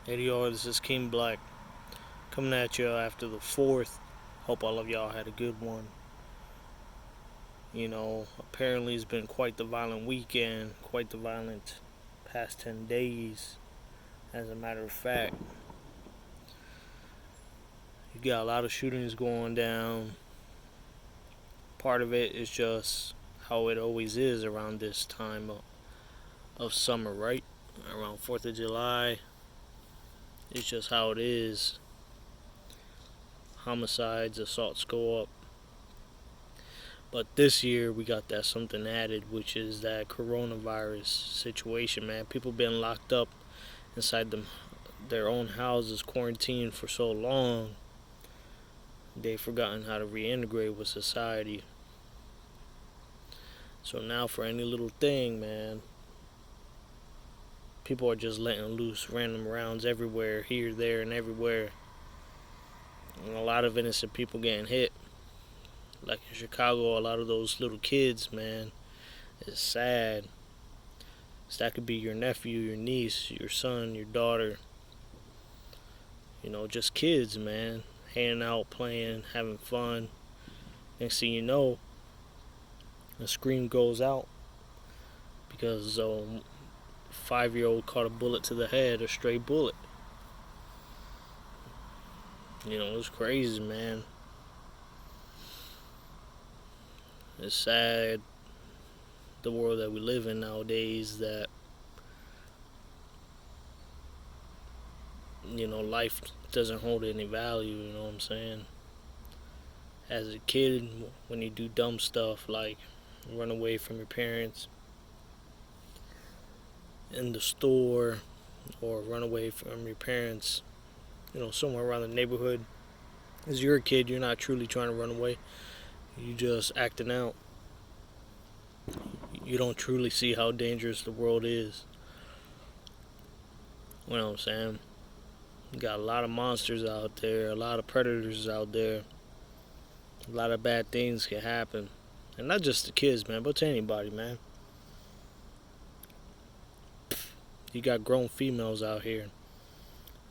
Hey y'all, this is King Black coming at you after the 4th. Hope all of y'all had a good one. Apparently it's been quite the violent weekend, quite the violent past 10 days. As a matter of fact, you got a lot of shootings going down. Part of it is just how it always is around this time of summer, right? Around 4th of July. It's just how it is. Homicides, assaults go up. But this year we got that something added, which is that coronavirus situation, man. People been locked up inside their own houses, quarantined for so long, they've forgotten how to reintegrate with society. So now for any little thing, man, people are just letting loose random rounds everywhere, here, there, and everywhere. And a lot of innocent people getting hit. Like in Chicago, a lot of those little kids, man, it's sad. So that could be your nephew, your niece, your son, your daughter. Just kids, man, hanging out, playing, having fun. Next thing you know, the scream goes out because a 5-year-old caught a bullet to the head, a stray bullet. It's crazy, man. It's sad, the world that we live in nowadays, that life doesn't hold any value. You know what I'm saying? As a kid, when you do dumb stuff like run away from your parents in the store, or run away from your parents, somewhere around the neighborhood, as you're a kid, you're not truly trying to run away. You just acting out. You don't truly see how dangerous the world is. You know what I'm saying? You got a lot of monsters out there, a lot of predators out there. A lot of bad things can happen. And not just to kids, man, but to anybody, man. You got grown females out here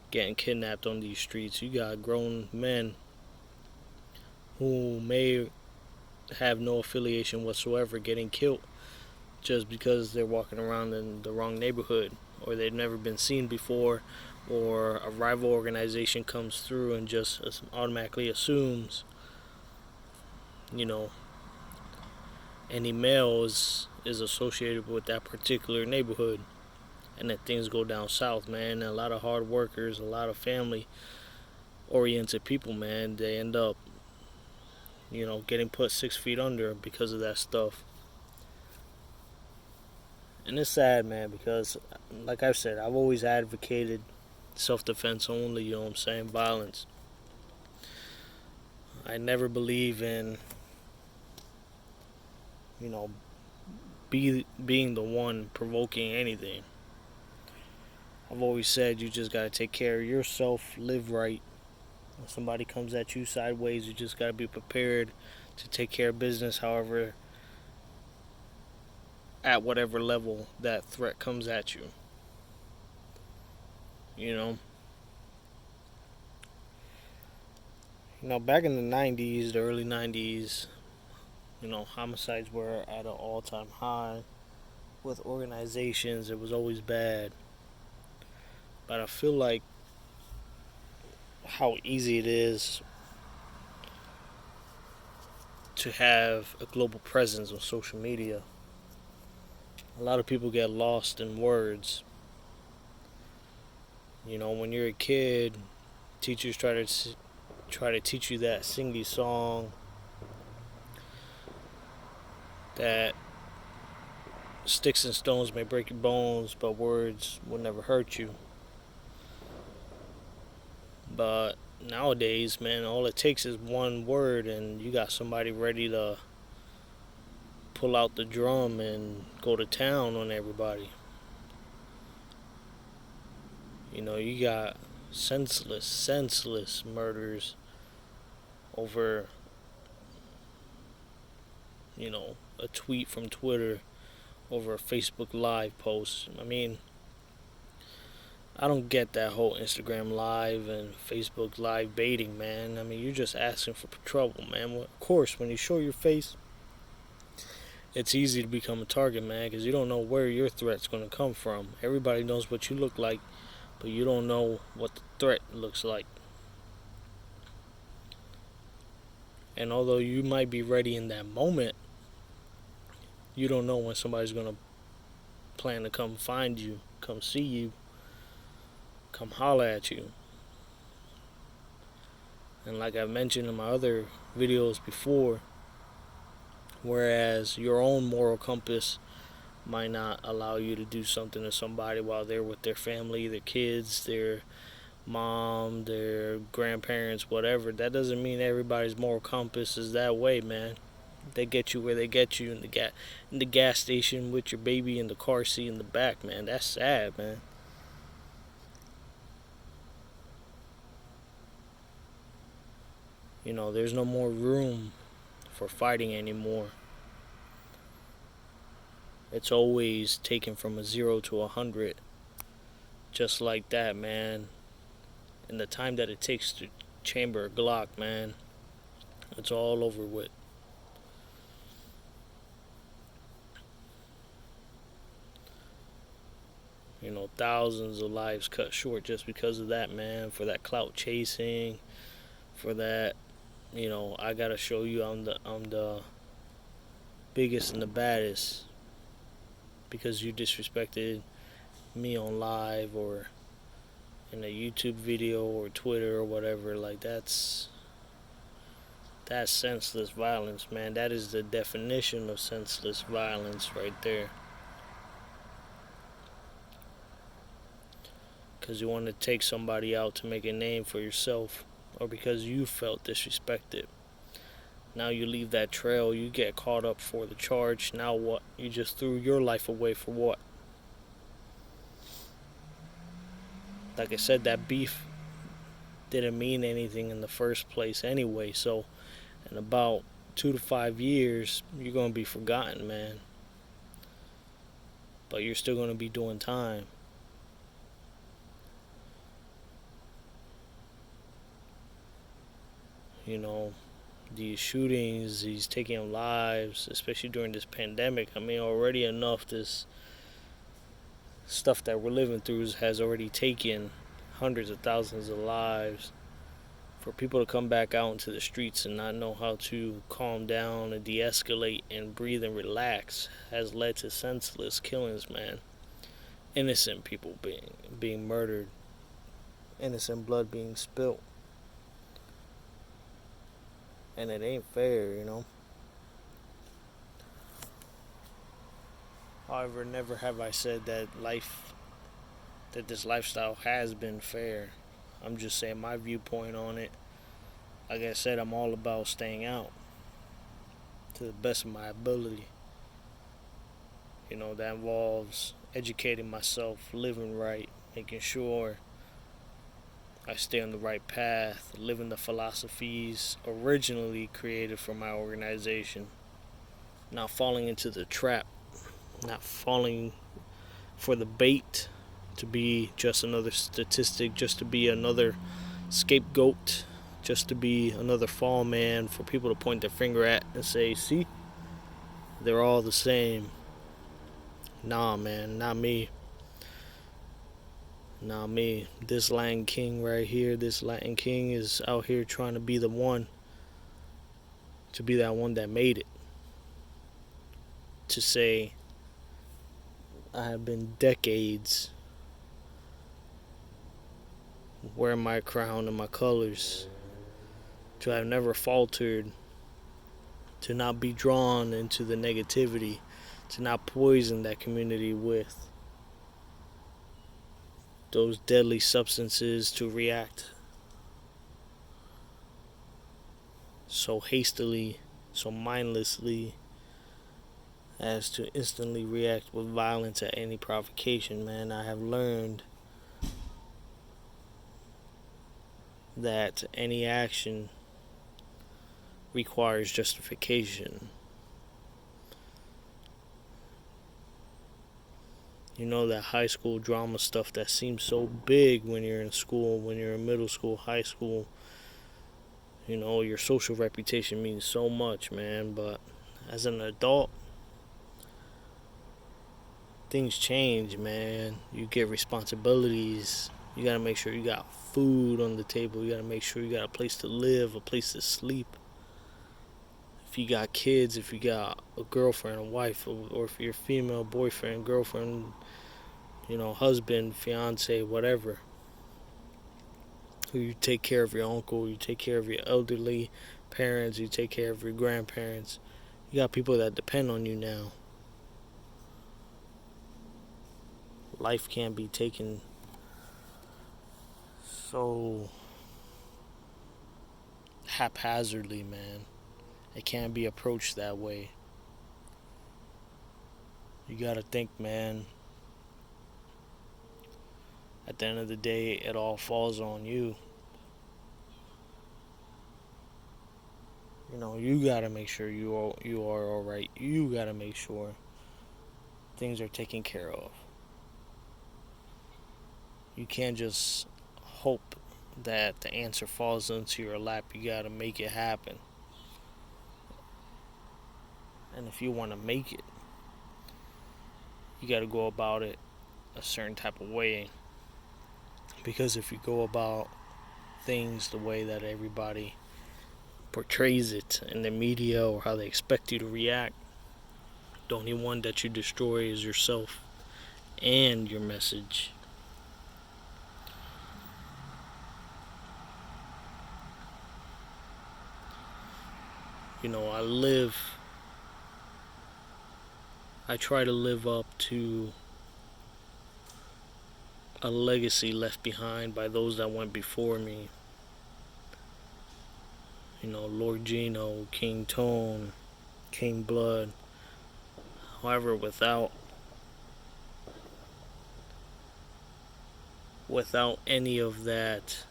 getting kidnapped on these streets. You got grown men who may have no affiliation whatsoever getting killed just because they're walking around in the wrong neighborhood, or they've never been seen before, or a rival organization comes through and just automatically assumes, any male is associated with that particular neighborhood, and that things go down south, man. And a lot of hard workers, a lot of family oriented people, man, they end up getting put 6 feet under because of that stuff. And it's sad, man, because like I've said, I've always advocated self-defense only, you know what I'm saying, violence. I never believe in being the one provoking anything. I've always said you just gotta take care of yourself, live right. When somebody comes at you sideways, you just gotta be prepared to take care of business, however, at whatever level that threat comes at you. You know, back in the '90s, the early '90s, homicides were at an all-time high. With organizations, it was always bad. But I feel like how easy it is to have a global presence on social media. A lot of people get lost in words. When you're a kid, teachers try to teach you that singy song, that sticks and stones may break your bones, but words will never hurt you. But nowadays, man, all it takes is one word, and you got somebody ready to pull out the drum and go to town on everybody. You got senseless murders over, a tweet from Twitter, over a Facebook Live post. I mean, I don't get that whole Instagram live and Facebook live baiting, man. I mean, you're just asking for trouble, man. Of course, when you show your face, it's easy to become a target, man, because you don't know where your threat's going to come from. Everybody knows what you look like, but you don't know what the threat looks like. And although you might be ready in that moment, you don't know when somebody's going to plan to come find you, come see you, come holler at you. And like I mentioned in my other videos before, whereas your own moral compass might not allow you to do something to somebody while they're with their family, their kids, their mom, their grandparents, whatever, that doesn't mean everybody's moral compass is that way, man. They get you where they get you in the gas station with your baby in the car seat in the back, man. That's sad, man. You know, there's no more room for fighting anymore. It's always taken from a 0 to 100. Just like that, man. And the time that it takes to chamber a Glock, man, it's all over with. You know, thousands of lives cut short just because of that, man. For that clout chasing, for that, you know, I gotta show you I'm the biggest and the baddest because you disrespected me on live or in a YouTube video or Twitter or whatever. Like that's senseless violence, man. That is the definition of senseless violence right there. Because you want to take somebody out to make a name for yourself or because you felt disrespected. Now you leave that trail, you get caught up for the charge. Now what? You just threw your life away for what? Like I said, that beef didn't mean anything in the first place anyway. So in about 2 to 5 years, you're going to be forgotten, man. But you're still going to be doing time. You know, these shootings, these taking lives, especially during this pandemic. I mean, already enough this stuff that we're living through has already taken hundreds of thousands of lives. For people to come back out into the streets and not know how to calm down and de-escalate and breathe and relax has led to senseless killings, man. Innocent people being murdered, innocent blood being spilt, and it ain't fair, you know. However, never have I said that this lifestyle has been fair. I'm just saying my viewpoint on it. Like I said, I'm all about staying out to the best of my ability. You know, that involves educating myself, living right, making sure I stay on the right path, living the philosophies originally created for my organization. Not falling into the trap, not falling for the bait to be just another statistic, just to be another scapegoat, just to be another fall man for people to point their finger at and say, see, they're all the same. Nah, man, not me. Not me. This Latin King right here, this Latin King is out here trying to be the one, to be that one that made it. To say, I have been decades wearing my crown and my colors, to have never faltered, to not be drawn into the negativity, to not poison that community with those deadly substances, to react so hastily, so mindlessly, as to instantly react with violence at any provocation, man. I have learned that any action requires justification. You know, that high school drama stuff that seems so big when you're in school, when you're in middle school, high school. You know, your social reputation means so much, man. But as an adult, things change, man. You get responsibilities. You gotta make sure you got food on the table. You gotta make sure you got a place to live, a place to sleep. If you got kids, if you got a girlfriend, a wife, or if you're female, boyfriend, girlfriend, you know, husband, fiance, whatever. You take care of your uncle, you take care of your elderly parents, you take care of your grandparents. You got people that depend on you now. Life can't be taken so haphazardly, man. It can't be approached that way. You gotta think, man. At the end of the day, it all falls on you. You know, you gotta make sure you are all right. You gotta make sure things are taken care of. You can't just hope that the answer falls into your lap. You gotta make it happen. And if you want to make it, you gotta go about it a certain type of way. Because if you go about things the way that everybody portrays it in the media or how they expect you to react, the only one that you destroy is yourself and your message. You know, I try to live up to a legacy left behind by those that went before me. You know, Lord Gino, King Tone, King Blood. However, without any of that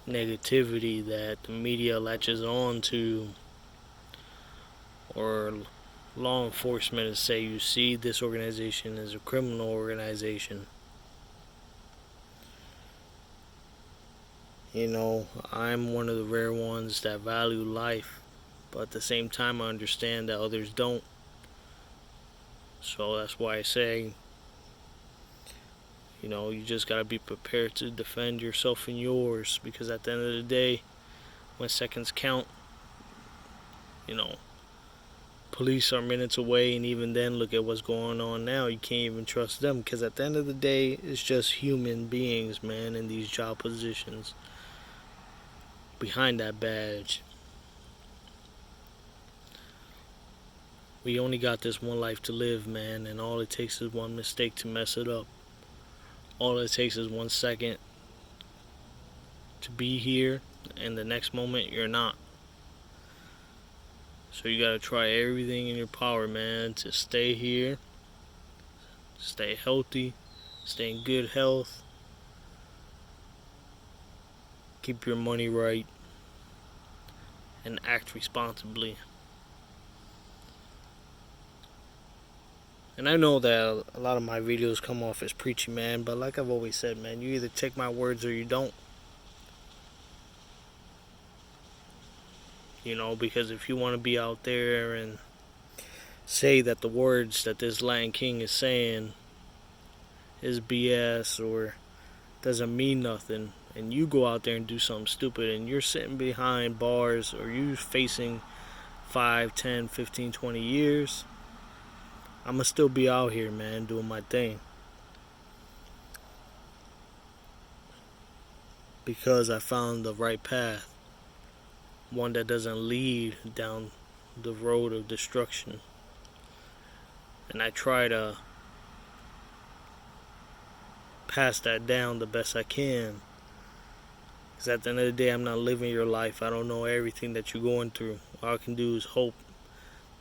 negativity that the media latches on to, or law enforcement is say, you see, this organization is a criminal organization. You know, I'm one of the rare ones that value life, but at the same time, I understand that others don't. So that's why I say, you know, you just gotta be prepared to defend yourself and yours, because at the end of the day, when seconds count, you know, police are minutes away, and even then, look at what's going on now. You can't even trust them, because at the end of the day, it's just human beings, man, in these job positions behind that badge. We only got this one life to live, man, and all it takes is one mistake to mess it up. All it takes is 1 second to be here, and the next moment you're not. So you gotta try everything in your power, man, to stay here, stay healthy, stay in good health, keep your money right, and act responsibly. And I know that a lot of my videos come off as preachy, man, but like I've always said, man, you either take my words or you don't. You know, because if you want to be out there and say that the words that this Latin King is saying is BS or doesn't mean nothing, and you go out there and do something stupid and you're sitting behind bars or you facing 5, 10, 15, 20 years, I'ma still be out here, man, doing my thing. Because I found the right path. One that doesn't lead down the road of destruction. And I try to pass that down the best I can. Because at the end of the day, I'm not living your life. I don't know everything that you're going through. All I can do is hope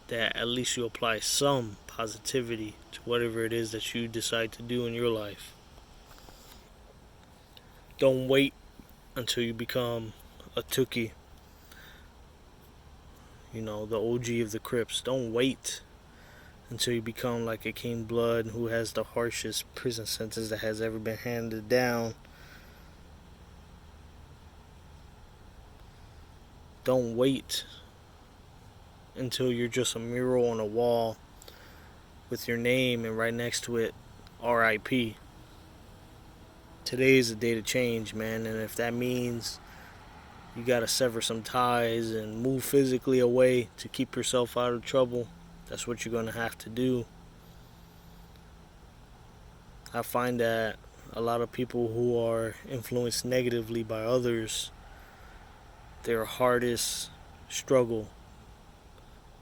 that at least you apply some positivity to whatever it is that you decide to do in your life. Don't wait until you become a Tookie. You know, the OG of the Crips. Don't wait until you become like a King Blood who has the harshest prison sentence that has ever been handed down. Don't wait until you're just a mural on a wall with your name and right next to it, RIP. Today is the day to change, man, and if that means you gotta sever some ties and move physically away to keep yourself out of trouble, that's what you're gonna have to do. I find that a lot of people who are influenced negatively by others, their hardest struggle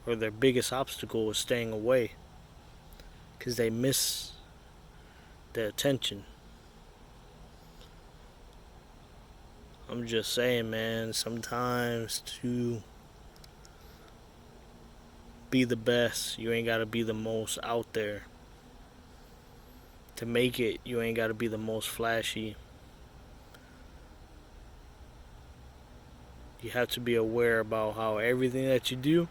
or their biggest obstacle is staying away because they miss the attention. I'm just saying, man, sometimes to be the best, you ain't gotta be the most out there. To make it, you ain't gotta be the most flashy. You have to be aware about how everything that you do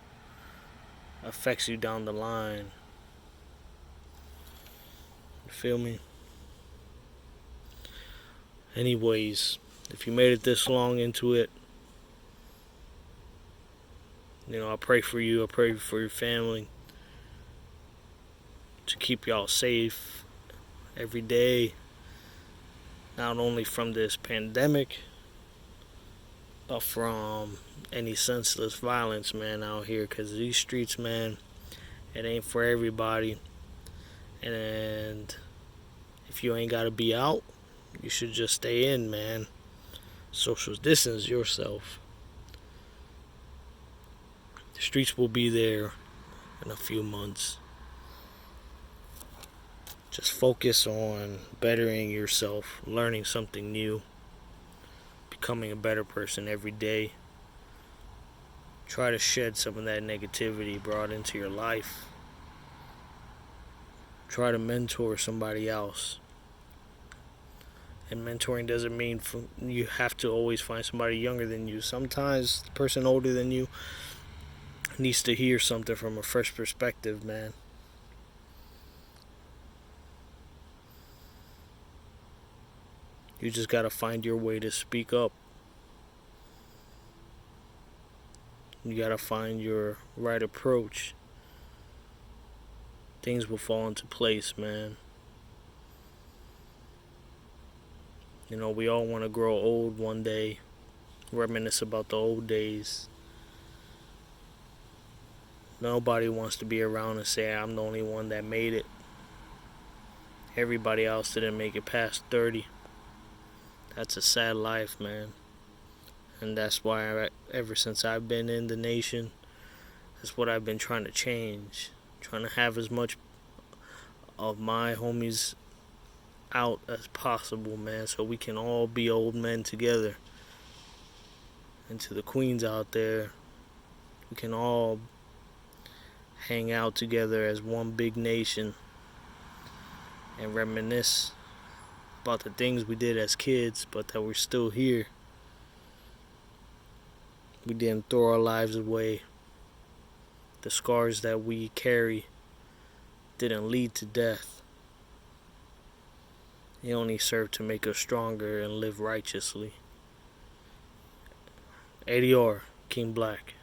affects you down the line. You feel me? Anyways, if you made it this long into it, I pray for you. I pray for your family to keep y'all safe every day, not only from this pandemic, but from any senseless violence, man, out here. Because these streets, man, it ain't for everybody. And if you ain't got to be out, you should just stay in, man. Social distance yourself. The streets will be there in a few months. Just focus on bettering yourself, learning something new, becoming a better person every day. Try to shed some of that negativity brought into your life. Try to mentor somebody else. And mentoring doesn't mean you have to always find somebody younger than you. Sometimes the person older than you needs to hear something from a fresh perspective, man. You just gotta find your way to speak up. You gotta find your right approach. Things will fall into place, man. We all want to grow old one day, reminisce about the old days. Nobody wants to be around and say, I'm the only one that made it. Everybody else didn't make it past 30. That's a sad life, man. And that's why ever since I've been in the nation, that's what I've been trying to change. Trying to have as much of my homies out as possible, man, so we can all be old men together. And to the queens out there, we can all hang out together as one big nation and reminisce about the things we did as kids, but that we're still here. We didn't throw our lives away. The scars that we carry didn't lead to death. They only serve to make us stronger and live righteously. ADR, King Black.